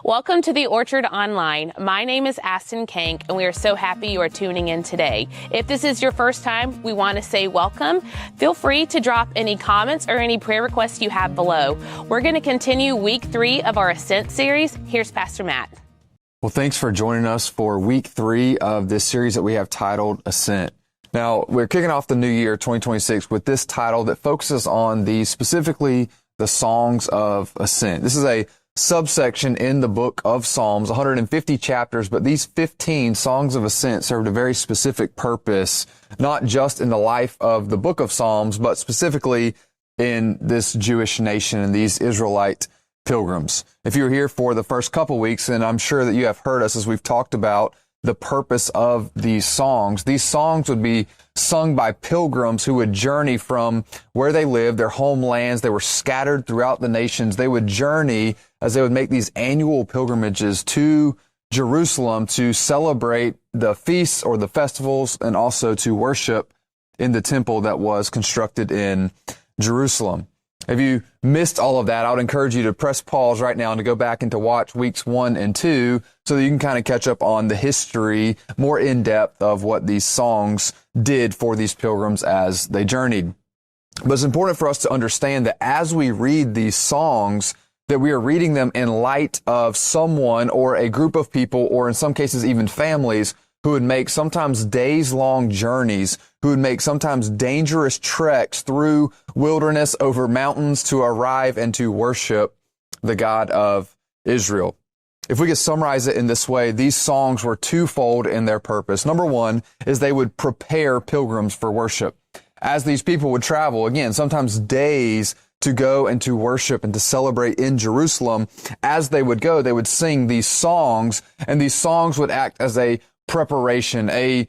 Welcome to the Orchard Online. My name is Ascent, and we are so happy you are tuning in today. If this is your first time, we want to say welcome. Feel free to drop any comments or any prayer requests you have below. We're going to continue week 3 of our Ascent series. Here's Pastor Matt. Well, thanks for joining us for week 3 of this series that we have titled Ascent. Now, we're kicking off the new year, 2026, with this title that focuses on specifically the songs of ascent. This is a subsection in the book of Psalms, 150 chapters, but these 15 songs of ascent served a very specific purpose, not just in the life of the book of Psalms, but specifically in this Jewish nation and these Israelite pilgrims. If you were here for the first couple weeks, and I'm sure that you have heard us as we've talked about the purpose of these songs would be sung by pilgrims who would journey from where they lived, their homelands. They were scattered throughout the nations. They would journey as they would make these annual pilgrimages to Jerusalem to celebrate the feasts or the festivals and also to worship in the temple that was constructed in Jerusalem. If you missed all of that, I would encourage you to press pause right now and to go back and to watch weeks 1 and 2 so that you can kind of catch up on the history more in depth of what these songs did for these pilgrims as they journeyed. But it's important for us to understand that as we read these songs, that we are reading them in light of someone or a group of people, or in some cases even families, who would make sometimes days-long journeys, who would make sometimes dangerous treks through wilderness, over mountains to arrive and to worship the God of Israel. If we could summarize it in this way, these songs were twofold in their purpose. Number one is they would prepare pilgrims for worship. As these people would travel, again, sometimes days to go and to worship and to celebrate in Jerusalem, as they would go, they would sing these songs, and these songs would act as a preparation, a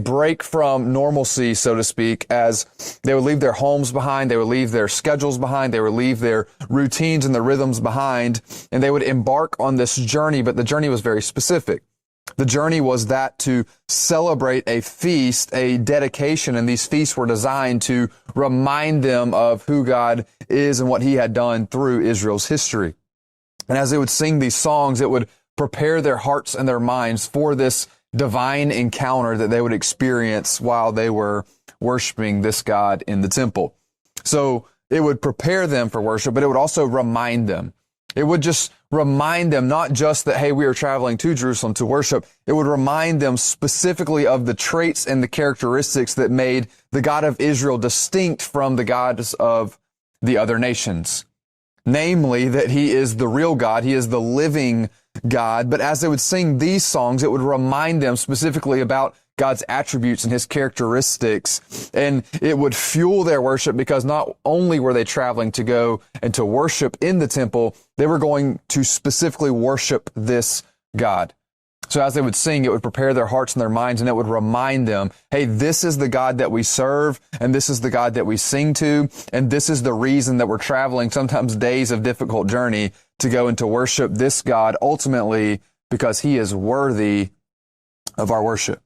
break from normalcy, so to speak, as they would leave their homes behind, they would leave their schedules behind, they would leave their routines and their rhythms behind, and they would embark on this journey, but the journey was very specific. The journey was that to celebrate a feast, a dedication, and these feasts were designed to remind them of who God is and what He had done through Israel's history. And as they would sing these songs, it would prepare their hearts and their minds for this divine encounter that they would experience while they were worshiping this God in the temple. So it would prepare them for worship, but it would also remind them. It would just remind them not just that, hey, we are traveling to Jerusalem to worship. It would remind them specifically of the traits and the characteristics that made the God of Israel distinct from the gods of the other nations. Namely, that He is the real God. He is the living God. But as they would sing these songs, it would remind them specifically about God's attributes and His characteristics. And it would fuel their worship, because not only were they traveling to go and to worship in the temple, they were going to specifically worship this God. So as they would sing, it would prepare their hearts and their minds, and it would remind them, hey, this is the God that we serve, and this is the God that we sing to, and this is the reason that we're traveling sometimes days of difficult journey to go and to worship this God, ultimately because He is worthy of our worship.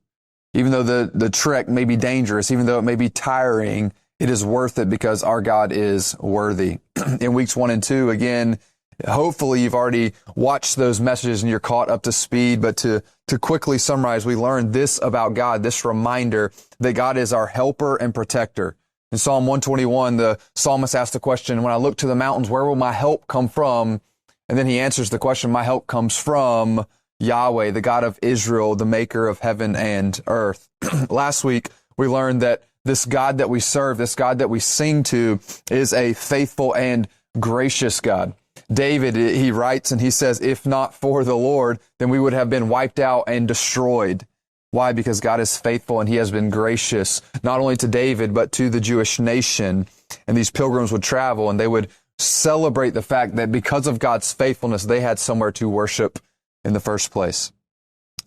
Even though the trek may be dangerous, even though it may be tiring, it is worth it because our God is worthy. In weeks 1 and 2, again, hopefully you've already watched those messages and you're caught up to speed, but to quickly summarize, we learned this about God, this reminder that God is our helper and protector. In Psalm 121, the psalmist asked the question, when I look to the mountains, where will my help come from? And then he answers the question, my help comes from Yahweh, the God of Israel, the maker of heaven and earth. Last week, we learned that this God that we serve, this God that we sing to, is a faithful and gracious God. David, he writes and he says, if not for the Lord, then we would have been wiped out and destroyed. Why? Because God is faithful and He has been gracious, not only to David, but to the Jewish nation. And these pilgrims would travel and they would celebrate the fact that because of God's faithfulness, they had somewhere to worship in the first place.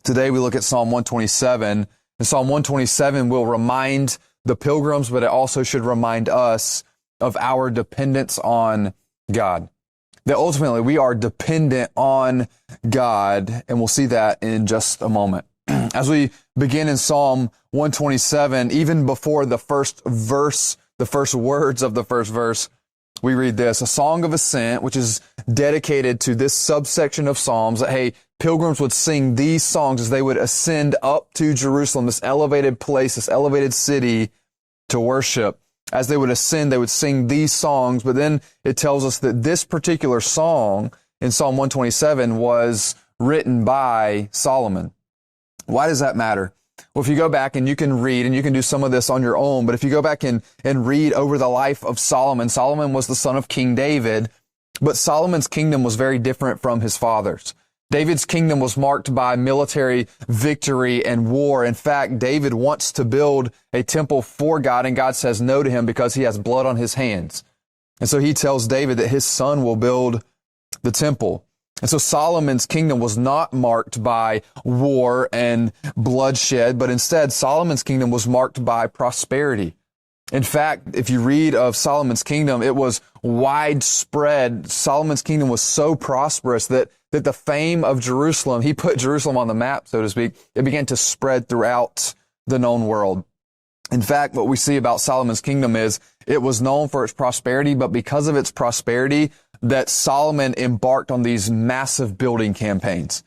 Today we look at Psalm 127, and Psalm 127 will remind the pilgrims, but it also should remind us of our dependence on God. That ultimately we are dependent on God, and we'll see that in just a moment. As we begin in Psalm 127, even before the first verse, the first words of the first verse, we read this, a song of ascent, which is dedicated to this subsection of Psalms that, hey, pilgrims would sing these songs as they would ascend up to Jerusalem, this elevated place, this elevated city to worship. As they would ascend, they would sing these songs, but then it tells us that this particular song in Psalm 127 was written by Solomon. Why does that matter? Well, if you go back and you can read, and you can do some of this on your own, but if you go back and read over the life of Solomon, Solomon was the son of King David, but Solomon's kingdom was very different from his father's. David's kingdom was marked by military victory and war. In fact, David wants to build a temple for God, and God says no to him because he has blood on his hands. And so he tells David that his son will build the temple. And so Solomon's kingdom was not marked by war and bloodshed, but instead Solomon's kingdom was marked by prosperity. In fact, if you read of Solomon's kingdom, it was widespread. Solomon's kingdom was so prosperous that the fame of Jerusalem, he put Jerusalem on the map, so to speak, it began to spread throughout the known world. In fact, what we see about Solomon's kingdom is it was known for its prosperity, but because of its prosperity, that Solomon embarked on these massive building campaigns.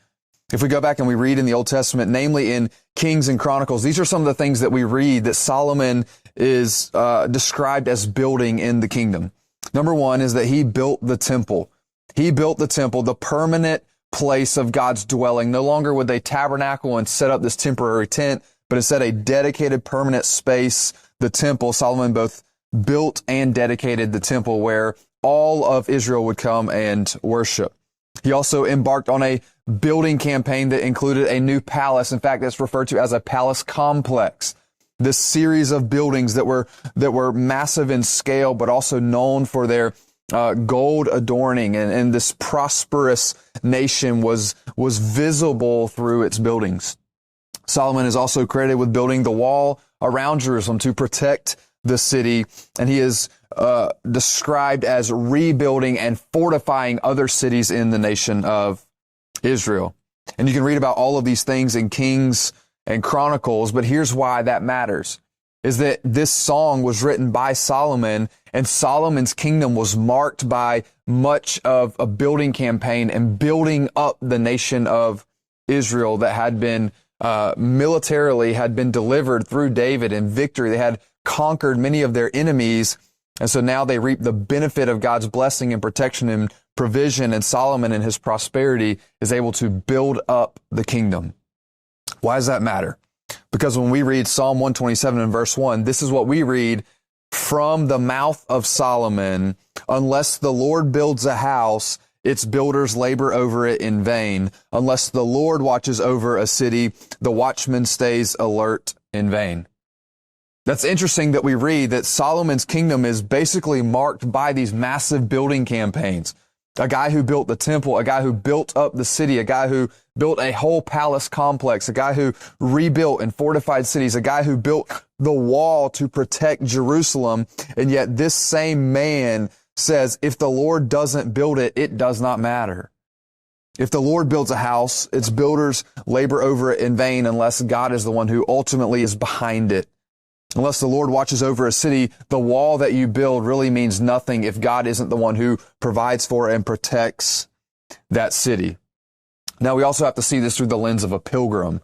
If we go back and we read in the Old Testament, namely in Kings and Chronicles, these are some of the things that we read that Solomon is described as building in the kingdom. Number one is that he built the temple. He built the temple, the permanent place of God's dwelling. No longer would they tabernacle and set up this temporary tent, but instead a dedicated permanent space, the temple. Solomon both built and dedicated the temple where all of Israel would come and worship. He also embarked on a building campaign that included a new palace. In fact, it's referred to as a palace complex. This series of buildings that were massive in scale, but also known for their gold adorning, and this prosperous nation was visible through its buildings. Solomon is also credited with building the wall around Jerusalem to protect the city, and he is described as rebuilding and fortifying other cities in the nation of Israel. And you can read about all of these things in Kings and Chronicles, but here's why that matters, is that this song was written by Solomon, and Solomon's kingdom was marked by much of a building campaign and building up the nation of Israel that had been militarily had been delivered through David in victory. They had conquered many of their enemies, and so now they reap the benefit of God's blessing and protection and provision, and Solomon in his prosperity is able to build up the kingdom. Why does that matter? Because when we read Psalm 127 and verse 1, this is what we read from the mouth of Solomon: unless the Lord builds a house, its builders labor over it in vain. Unless the Lord watches over a city, the watchman stays alert in vain. That's interesting that we read that Solomon's kingdom is basically marked by these massive building campaigns. A guy who built the temple, a guy who built up the city, a guy who built a whole palace complex, a guy who rebuilt and fortified cities, a guy who built the wall to protect Jerusalem. And yet this same man says, if the Lord doesn't build it, it does not matter. If the Lord builds a house, its builders labor over it in vain unless God is the one who ultimately is behind it. Unless the Lord watches over a city, the wall that you build really means nothing if God isn't the one who provides for and protects that city. Now, we also have to see this through the lens of a pilgrim,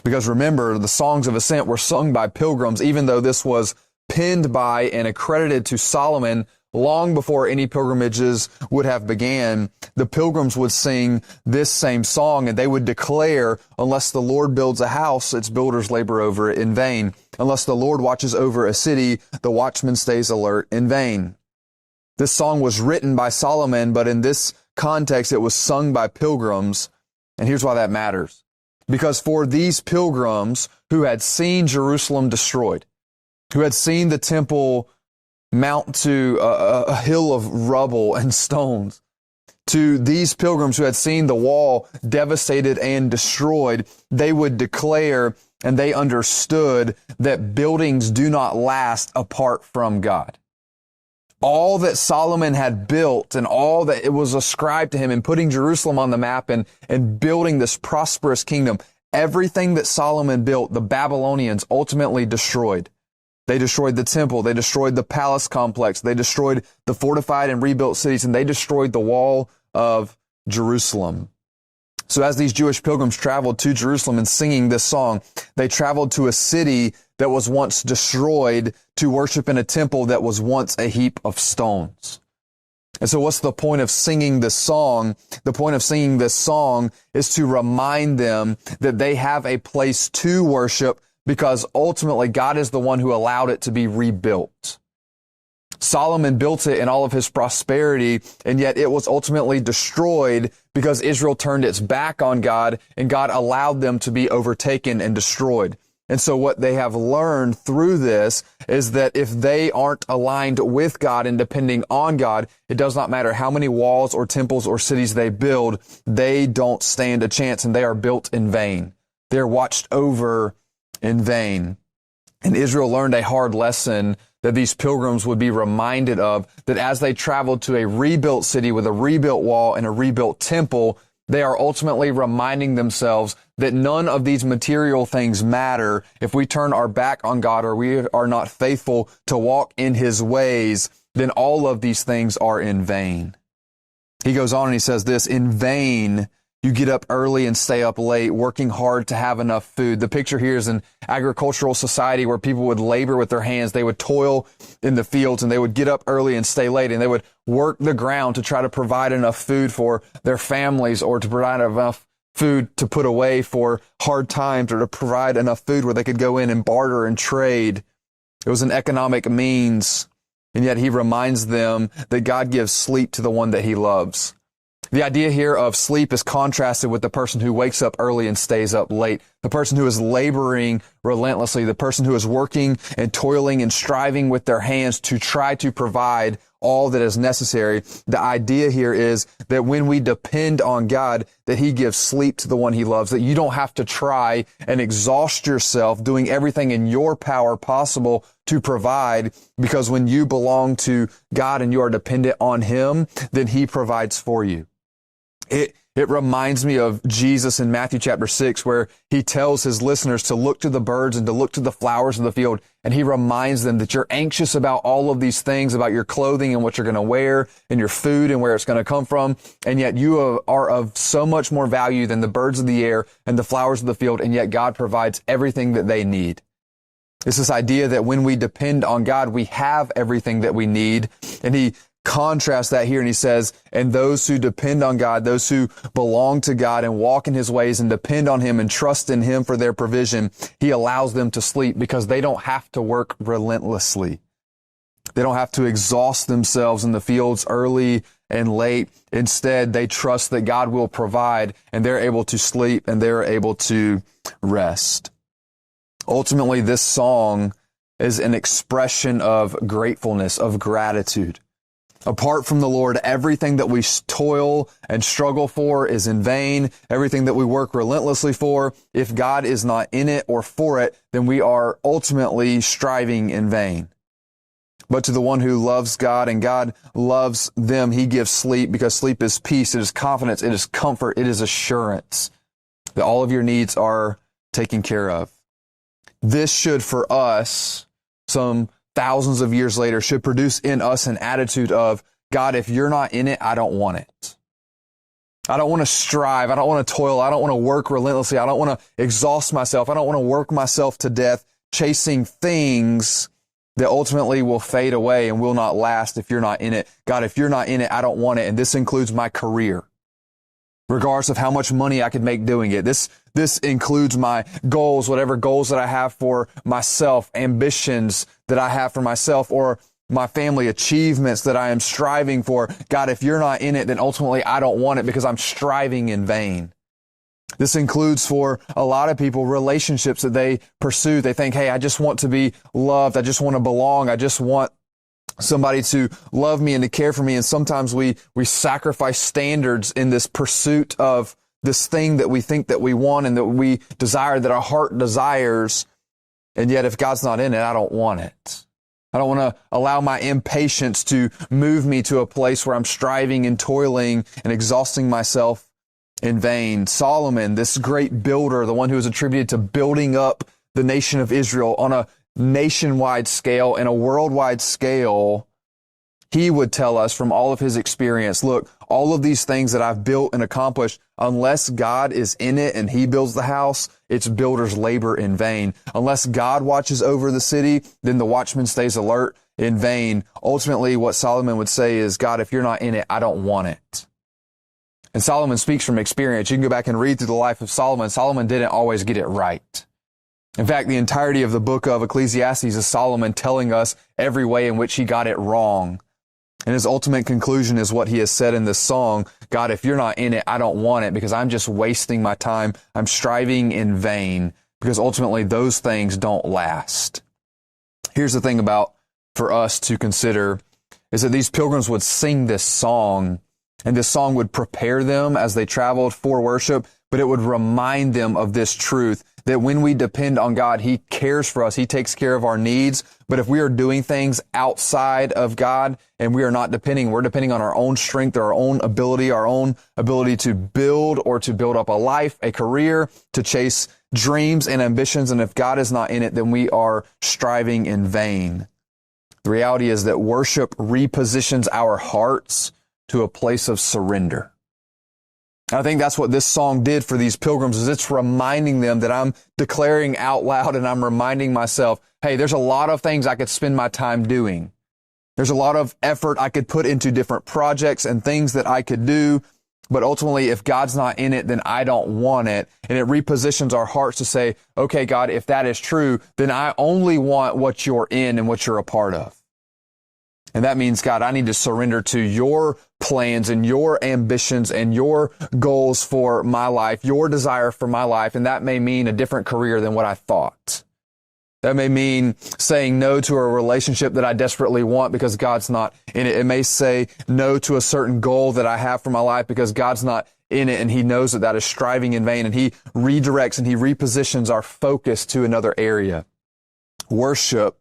because remember, the songs of ascent were sung by pilgrims, even though this was penned by and accredited to Solomon long before any pilgrimages would have began. The pilgrims would sing this same song, and they would declare, unless the Lord builds a house, its builders labor over it in vain. Unless the Lord watches over a city, the watchman stays alert in vain. This song was written by Solomon, but in this context, it was sung by pilgrims. And here's why that matters. Because for these pilgrims who had seen Jerusalem destroyed, who had seen the temple mount to a hill of rubble and stones, to these pilgrims who had seen the wall devastated and destroyed, they would declare, and they understood, that buildings do not last apart from God. All that Solomon had built and all that it was ascribed to him in putting Jerusalem on the map and building this prosperous kingdom, everything that Solomon built, the Babylonians ultimately destroyed. They destroyed the temple. They destroyed the palace complex. They destroyed the fortified and rebuilt cities, and they destroyed the wall of Jerusalem. So as these Jewish pilgrims traveled to Jerusalem and singing this song, they traveled to a city that was once destroyed to worship in a temple that was once a heap of stones. And so what's the point of singing this song? The point of singing this song is to remind them that they have a place to worship, because ultimately God is the one who allowed it to be rebuilt. Solomon built it in all of his prosperity, and yet it was ultimately destroyed because Israel turned its back on God, and God allowed them to be overtaken and destroyed. And so what they have learned through this is that if they aren't aligned with God and depending on God, it does not matter how many walls or temples or cities they build, they don't stand a chance, and they are built in vain. They're watched over in vain. And Israel learned a hard lesson that these pilgrims would be reminded of, that as they traveled to a rebuilt city with a rebuilt wall and a rebuilt temple, they are ultimately reminding themselves that none of these material things matter if we turn our back on God or we are not faithful to walk in His ways, then all of these things are in vain. He goes on and he says this, in vain you get up early and stay up late, working hard to have enough food. The picture here is an agricultural society where people would labor with their hands. They would toil in the fields, and they would get up early and stay late, and they would work the ground to try to provide enough food for their families, or to provide enough food to put away for hard times, or to provide enough food where they could go in and barter and trade. It was an economic means, and yet he reminds them that God gives sleep to the one that He loves. The idea here of sleep is contrasted with the person who wakes up early and stays up late, the person who is laboring relentlessly, the person who is working and toiling and striving with their hands to try to provide all that is necessary. The idea here is that when we depend on God, that He gives sleep to the one He loves, that you don't have to try and exhaust yourself doing everything in your power possible to provide, because when you belong to God and you are dependent on Him, then He provides for you. It reminds me of Jesus in Matthew chapter 6, where He tells His listeners to look to the birds and to look to the flowers of the field. And He reminds them that you're anxious about all of these things, about your clothing and what you're going to wear and your food and where it's going to come from. And yet you are of so much more value than the birds of the air and the flowers of the field. And yet God provides everything that they need. It's this idea that when we depend on God, we have everything that we need. And He contrasts that here, and He says, and those who depend on God, those who belong to God and walk in His ways and depend on Him and trust in Him for their provision, He allows them to sleep because they don't have to work relentlessly. They don't have to exhaust themselves in the fields early and late. Instead, they trust that God will provide, and they're able to sleep and they're able to rest. Ultimately, this song is an expression of gratefulness, of gratitude. Apart from the Lord, everything that we toil and struggle for is in vain. Everything that we work relentlessly for, if God is not in it or for it, then we are ultimately striving in vain. But to the one who loves God and God loves them, He gives sleep, because sleep is peace, it is confidence, it is comfort, it is assurance that all of your needs are taken care of. This should, for us, some thousands of years later, should produce in us an attitude of, God, if you're not in it, I don't want it. I don't want to strive. I don't want to toil. I don't want to work relentlessly. I don't want to exhaust myself. I don't want to work myself to death chasing things that ultimately will fade away and will not last if you're not in it. God, if you're not in it, I don't want it. And this includes my career, regardless of how much money I could make doing it. This includes my goals, whatever goals that I have for myself, ambitions that I have for myself, or my family, achievements that I am striving for. God, if you're not in it, then ultimately I don't want it because I'm striving in vain. This includes, for a lot of people, relationships that they pursue. They think, hey, I just want to be loved. I just want to belong. I just want somebody to love me and to care for me. And sometimes we sacrifice standards in this pursuit of this thing that we think that we want and that we desire, that our heart desires. And yet if God's not in it, I don't want it. I don't want to allow my impatience to move me to a place where I'm striving and toiling and exhausting myself in vain. Solomon, this great builder, the one who is attributed to building up the nation of Israel on a nationwide scale and a worldwide scale, he would tell us from all of his experience, look, all of these things that I've built and accomplished, unless God is in it and he builds the house, its builders labor in vain. Unless God watches over the city, then the watchman stays alert in vain. Ultimately, what Solomon would say is, God, if you're not in it, I don't want it. And Solomon speaks from experience. You can go back and read through the life of Solomon. Solomon didn't always get it right. In fact, the entirety of the book of Ecclesiastes is Solomon telling us every way in which he got it wrong. And his ultimate conclusion is what he has said in this song, God, if you're not in it, I don't want it because I'm just wasting my time. I'm striving in vain because ultimately those things don't last. Here's the thing for us to consider is that these pilgrims would sing this song, and this song would prepare them as they traveled for worship, but it would remind them of this truth that when we depend on God, he cares for us. He takes care of our needs. But if we are doing things outside of God and we're depending on our own strength or our own ability to build or to build up a life, a career, to chase dreams and ambitions. And if God is not in it, then we are striving in vain. The reality is that worship repositions our hearts to a place of surrender. I think that's what this song did for these pilgrims, is it's reminding them that I'm declaring out loud and I'm reminding myself, hey, there's a lot of things I could spend my time doing. There's a lot of effort I could put into different projects and things that I could do. But ultimately, if God's not in it, then I don't want it. And it repositions our hearts to say, okay, God, if that is true, then I only want what you're in and what you're a part of. And that means, God, I need to surrender to your plans and your ambitions and your goals for my life, your desire for my life. And that may mean a different career than what I thought. That may mean saying no to a relationship that I desperately want because God's not in it. It may say no to a certain goal that I have for my life because God's not in it, and he knows that that is striving in vain, and he redirects and he repositions our focus to another area. Worship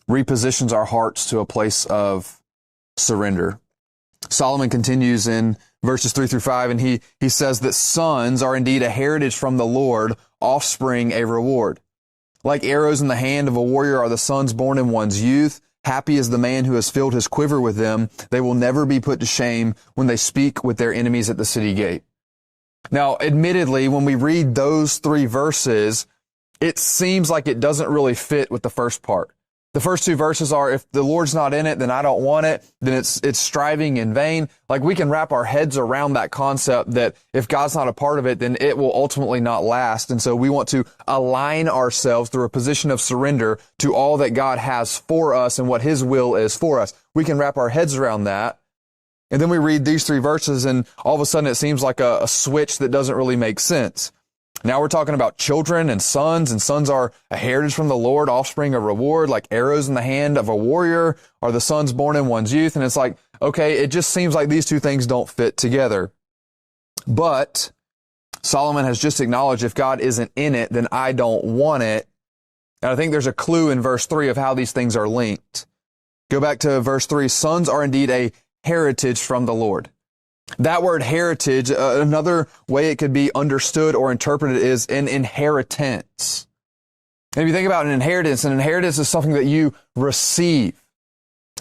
repositions our hearts to a place of surrender. Solomon continues in verses 3-5, and he says that sons are indeed a heritage from the Lord, offspring a reward. Like arrows in the hand of a warrior are the sons born in one's youth. Happy is the man who has filled his quiver with them. They will never be put to shame when they speak with their enemies at the city gate. Now, admittedly, when we read those three verses, it seems like it doesn't really fit with the first part. The first two verses are, if the Lord's not in it, then I don't want it. Then it's striving in vain. Like, we can wrap our heads around that concept that if God's not a part of it, then it will ultimately not last. And so we want to align ourselves through a position of surrender to all that God has for us and what his will is for us. We can wrap our heads around that. And then we read these three verses, and all of a sudden it seems like a switch that doesn't really make sense. Now we're talking about children and sons are a heritage from the Lord, offspring a reward, like arrows in the hand of a warrior are the sons born in one's youth. And it's like, okay, it just seems like these two things don't fit together. But Solomon has just acknowledged if God isn't in it, then I don't want it. And I think there's a clue in verse 3 of how these things are linked. Go back to verse 3. Sons are indeed a heritage from the Lord. That word heritage, another way it could be understood or interpreted is an inheritance. And if you think about an inheritance is something that you receive.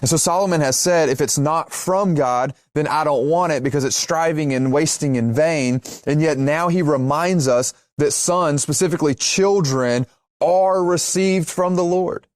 And so Solomon has said, if it's not from God, then I don't want it because it's striving and wasting in vain. And yet now he reminds us that sons, specifically children, are received from the Lord.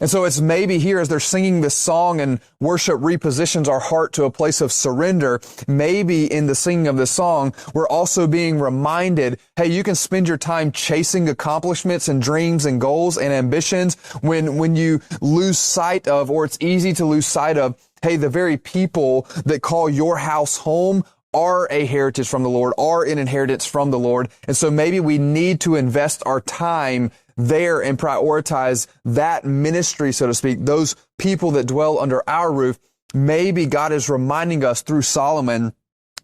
And so it's maybe here as they're singing this song and worship repositions our heart to a place of surrender, maybe in the singing of this song, we're also being reminded, hey, you can spend your time chasing accomplishments and dreams and goals and ambitions when you lose sight of, or it's easy to lose sight of, hey, the very people that call your house home are a heritage from the Lord, are an inheritance from the Lord. And so maybe we need to invest our time there and prioritize that ministry, so to speak, those people that dwell under our roof. Maybe God is reminding us through Solomon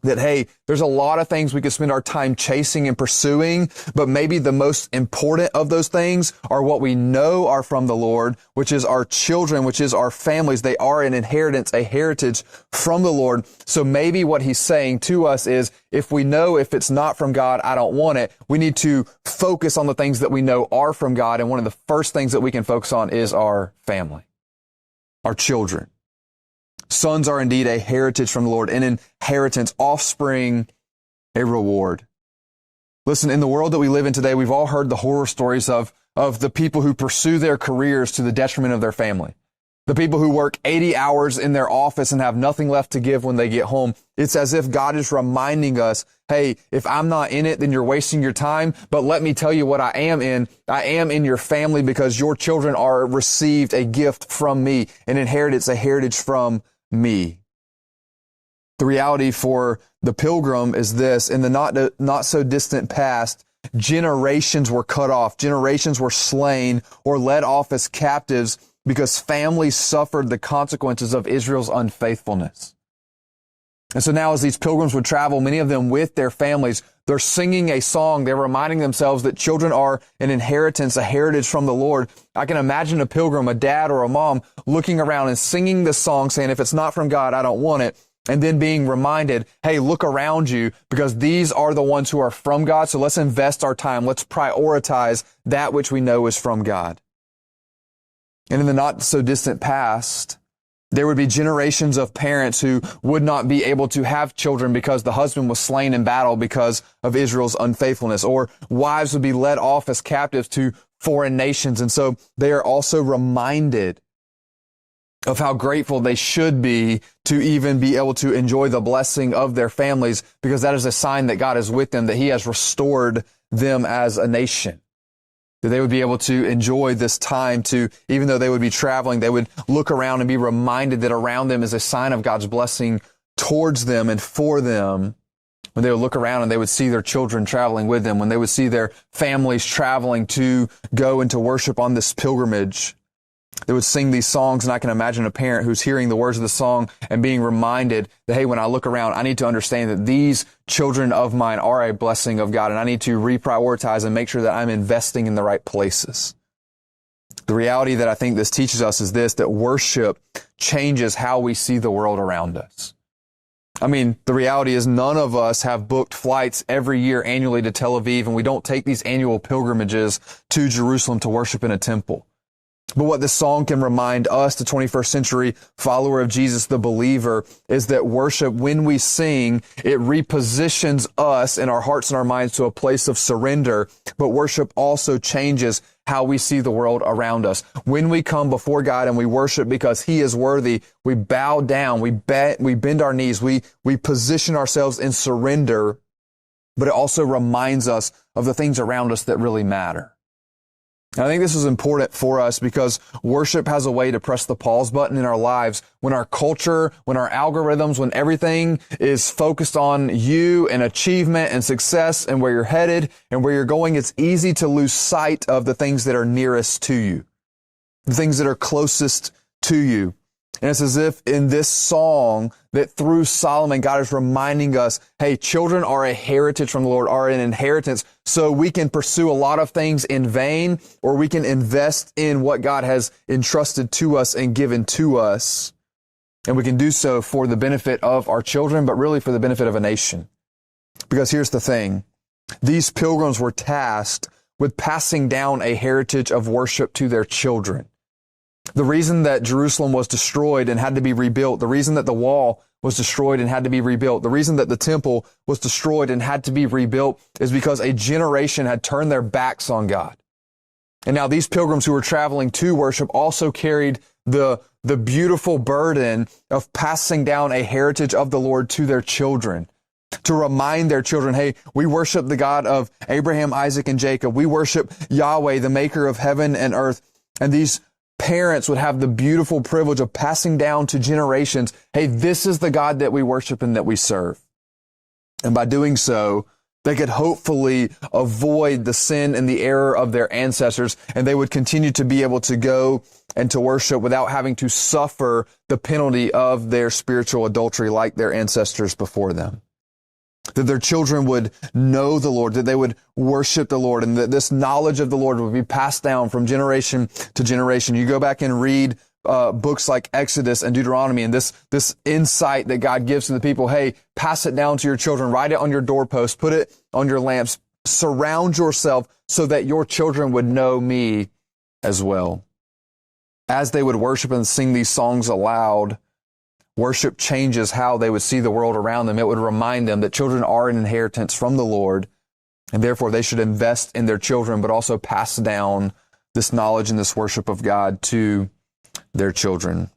that, hey, there's a lot of things we could spend our time chasing and pursuing, but maybe the most important of those things are what we know are from the Lord, which is our children, which is our families. They are an inheritance, a heritage from the Lord. So maybe what he's saying to us is, if we know if it's not from God, I don't want it, we need to focus on the things that we know are from God. And one of the first things that we can focus on is our family, our children. Sons are indeed a heritage from the Lord, an inheritance, offspring, a reward. Listen, in the world that we live in today, we've all heard the horror stories of the people who pursue their careers to the detriment of their family. The people who work 80 hours in their office and have nothing left to give when they get home. It's as if God is reminding us, hey, if I'm not in it, then you're wasting your time. But let me tell you what I am in. I am in your family because your children are received a gift from me, an inheritance, a heritage from me. The reality for the pilgrim is this: in the not so distant past, generations were cut off, generations were slain or led off as captives because families suffered the consequences of Israel's unfaithfulness. And so now as these pilgrims would travel, many of them with their families, they're singing a song. They're reminding themselves that children are an inheritance, a heritage from the Lord. I can imagine a pilgrim, a dad or a mom, looking around and singing this song, saying, if it's not from God, I don't want it. And then being reminded, hey, look around you because these are the ones who are from God. So let's invest our time. Let's prioritize that which we know is from God. And in the not so distant past, there would be generations of parents who would not be able to have children because the husband was slain in battle because of Israel's unfaithfulness, or wives would be led off as captives to foreign nations. And so they are also reminded of how grateful they should be to even be able to enjoy the blessing of their families, because that is a sign that God is with them, that he has restored them as a nation. That they would be able to enjoy this time to, even though they would be traveling, they would look around and be reminded that around them is a sign of God's blessing towards them and for them. When they would look around and they would see their children traveling with them, when they would see their families traveling to go and to worship on this pilgrimage, they would sing these songs. And I can imagine a parent who's hearing the words of the song and being reminded that, hey, when I look around, I need to understand that these children of mine are a blessing of God, and I need to reprioritize and make sure that I'm investing in the right places. The reality that I think this teaches us is this, that worship changes how we see the world around us. I mean, the reality is none of us have booked flights every year annually to Tel Aviv, and we don't take these annual pilgrimages to Jerusalem to worship in a temple. But what this song can remind us, the 21st century follower of Jesus, the believer, is that worship, when we sing, it repositions us in our hearts and our minds to a place of surrender. But worship also changes how we see the world around us. When we come before God and we worship because he is worthy, we bow down, we bend our knees, we position ourselves in surrender. But it also reminds us of the things around us that really matter. And I think this is important for us because worship has a way to press the pause button in our lives. When our culture, when our algorithms, when everything is focused on you and achievement and success and where you're headed and where you're going, it's easy to lose sight of the things that are nearest to you, the things that are closest to you. And it's as if in this song that through Solomon, God is reminding us, hey, children are a heritage from the Lord, are an inheritance. So we can pursue a lot of things in vain, or we can invest in what God has entrusted to us and given to us. And we can do so for the benefit of our children, but really for the benefit of a nation. Because here's the thing. These pilgrims were tasked with passing down a heritage of worship to their children. The reason that Jerusalem was destroyed and had to be rebuilt, the reason that the wall was destroyed and had to be rebuilt, the reason that the temple was destroyed and had to be rebuilt is because a generation had turned their backs on God. And now these pilgrims who were traveling to worship also carried the beautiful burden of passing down a heritage of the Lord to their children, to remind their children, hey, we worship the God of Abraham, Isaac, and Jacob. We worship Yahweh, the maker of heaven and earth. And these parents would have the beautiful privilege of passing down to generations, hey, this is the God that we worship and that we serve. And by doing so, they could hopefully avoid the sin and the error of their ancestors, and they would continue to be able to go and to worship without having to suffer the penalty of their spiritual adultery like their ancestors before them. that their children would know the Lord, that they would worship the Lord, and that this knowledge of the Lord would be passed down from generation to generation. You go back and read books like Exodus and Deuteronomy, and this insight that God gives to the people, hey, pass it down to your children, write it on your doorpost, put it on your lamps, surround yourself so that your children would know me as well. As they would worship and sing these songs aloud, worship changes how they would see the world around them. It would remind them that children are an inheritance from the Lord, and therefore they should invest in their children, but also pass down this knowledge and this worship of God to their children.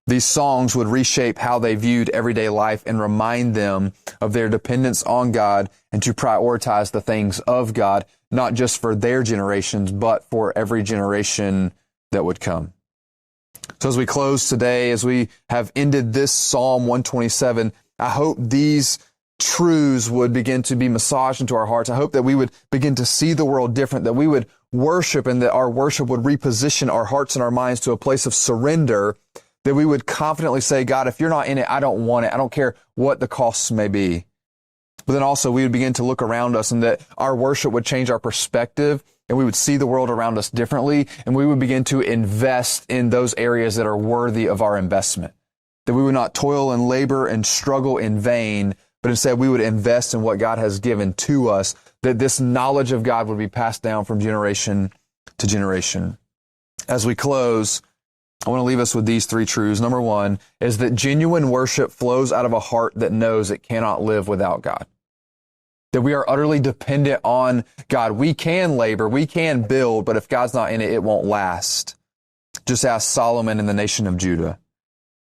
These songs would reshape how they viewed everyday life and remind them of their dependence on God and to prioritize the things of God, not just for their generations, but for every generation that would come. So as we close today, as we have ended this Psalm 127, I hope these truths would begin to be massaged into our hearts. I hope that we would begin to see the world different, that we would worship and that our worship would reposition our hearts and our minds to a place of surrender, that we would confidently say, God, if you're not in it, I don't want it. I don't care what the costs may be. But then also we would begin to look around us, and that our worship would change our perspective, and we would see the world around us differently, and we would begin to invest in those areas that are worthy of our investment. That we would not toil and labor and struggle in vain, but instead we would invest in what God has given to us, that this knowledge of God would be passed down from generation to generation. As we close, I want to leave us with these three truths. Number one is that genuine worship flows out of a heart that knows it cannot live without God. That we are utterly dependent on God. We can labor, we can build, but if God's not in it, it won't last. Just ask Solomon and the nation of Judah.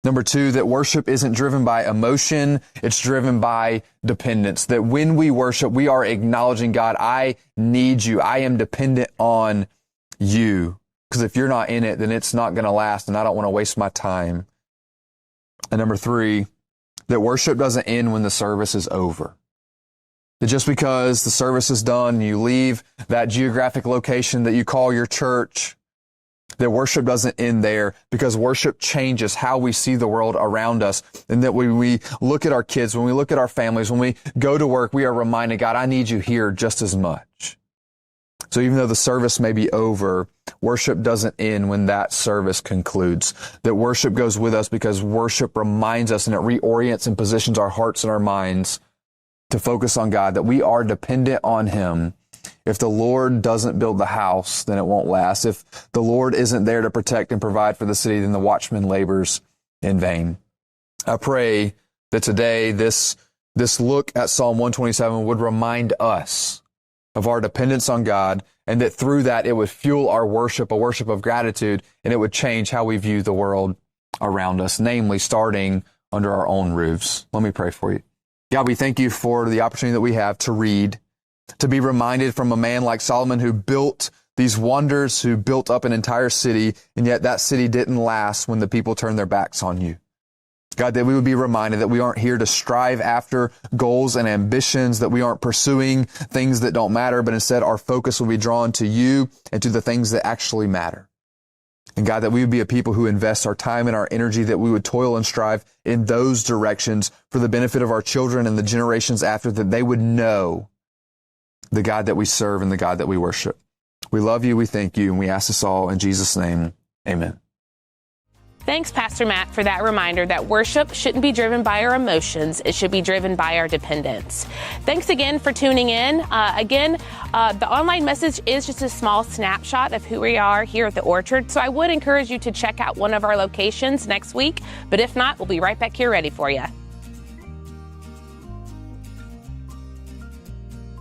Number two, that worship isn't driven by emotion, it's driven by dependence. That when we worship, we are acknowledging, God, I need you. I am dependent on you. Because if you're not in it, then it's not going to last, and I don't want to waste my time. And number three, that worship doesn't end when the service is over. That just because the service is done and you leave that geographic location that you call your church, that worship doesn't end there, because worship changes how we see the world around us. And that when we look at our kids, when we look at our families, when we go to work, we are reminded, God, I need you here just as much. So even though the service may be over, worship doesn't end when that service concludes. That worship goes with us because worship reminds us, and it reorients and positions our hearts and our minds to focus on God, that we are dependent on Him. If the Lord doesn't build the house, then it won't last. If the Lord isn't there to protect and provide for the city, then the watchman labors in vain. I pray that today this look at Psalm 127 would remind us of our dependence on God, and that through that it would fuel our worship, a worship of gratitude, and it would change how we view the world around us, namely starting under our own roofs. Let me pray for you. God, we thank you for the opportunity that we have to read, to be reminded from a man like Solomon who built these wonders, who built up an entire city, and yet that city didn't last when the people turned their backs on you. God, that we would be reminded that we aren't here to strive after goals and ambitions, that we aren't pursuing things that don't matter, but instead our focus will be drawn to you and to the things that actually matter. And God, that we would be a people who invest our time and our energy, that we would toil and strive in those directions for the benefit of our children and the generations after, that they would know the God that we serve and the God that we worship. We love you, we thank you, and we ask this all in Jesus' name. Amen. Thanks, Pastor Matt, for that reminder that worship shouldn't be driven by our emotions. It should be driven by our dependence. Thanks again for tuning in. The online message is just a small snapshot of who we are here at the Orchard. So I would encourage you to check out one of our locations next week. But if not, we'll be right back here ready for you.